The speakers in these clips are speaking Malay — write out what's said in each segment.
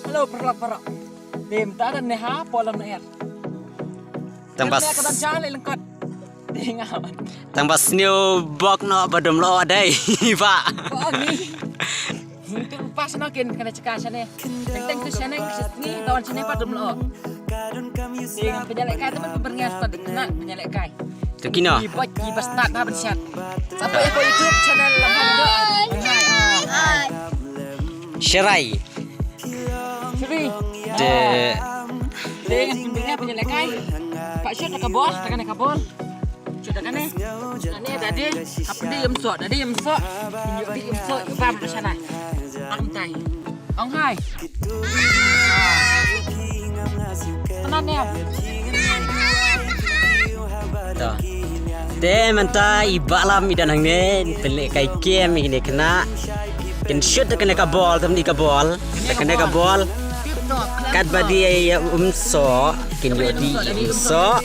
Halo perlak-perlak. Tim tadan nih ha polam ner. Tambah Kedan jalan lengkot. Tingawan. tambah snew bok no badum lo adai, Pak. Kok ni? Itu pas nakin kena cekah sana. Teng tu sana ni kawan sini padum lo. Ting penyalek kai teman berngas pada kena penyalek kai. Tu kino. Ibot ibas nak ha bensiat. Sampai aku YouTube channel lamhan do. Syerai. Suri. De Ting bimbingnya penyalek kai. Pak Syed nak kabol, takkan kabol. Sudah kan ni? Ini tadi apa dia emsok, tadi emsok. Tunjuk di emsok bam ke sana. Angkai. Angkai. Tenan ya. to. De menta ibalam idan hang ne pelik kai kem ini kena. Ken shoot kena ka ball tam di ka ball. Kena ka ball. Kat badi umso kin yo di umso.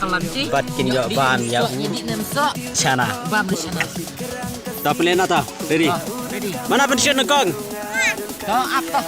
Kelam sih. Bat kin yo bam ya Jadi emsok chana. bam ke sana. Ta pelena ta. Ready. Ready. Mana pen shoot nakong? Kau apa?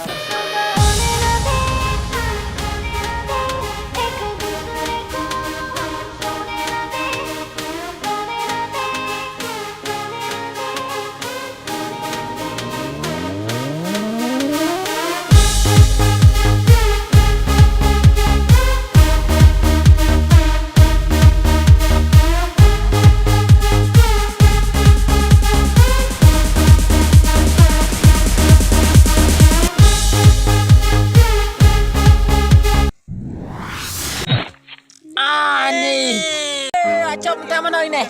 Acom kita mana ini?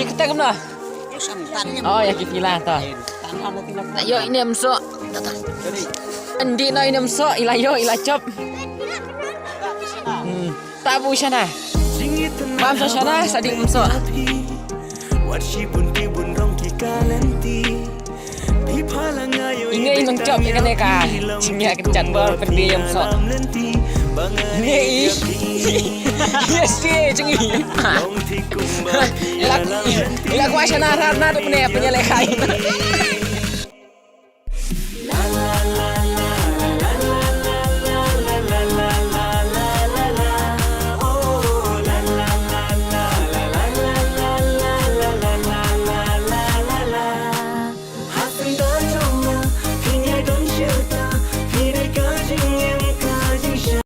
Kita ke mana? Oh ya kita lah toh. Ayo ini emsok. Andi no ini emsok ilayo ilacop. Tabu sana. Bam sana sadik emsok. Ini mencop ikan eka. Cingnya kencan bal pergi emsok. Ini yes sih cengi. Ilak kuasa narar tu punya penyelesaian.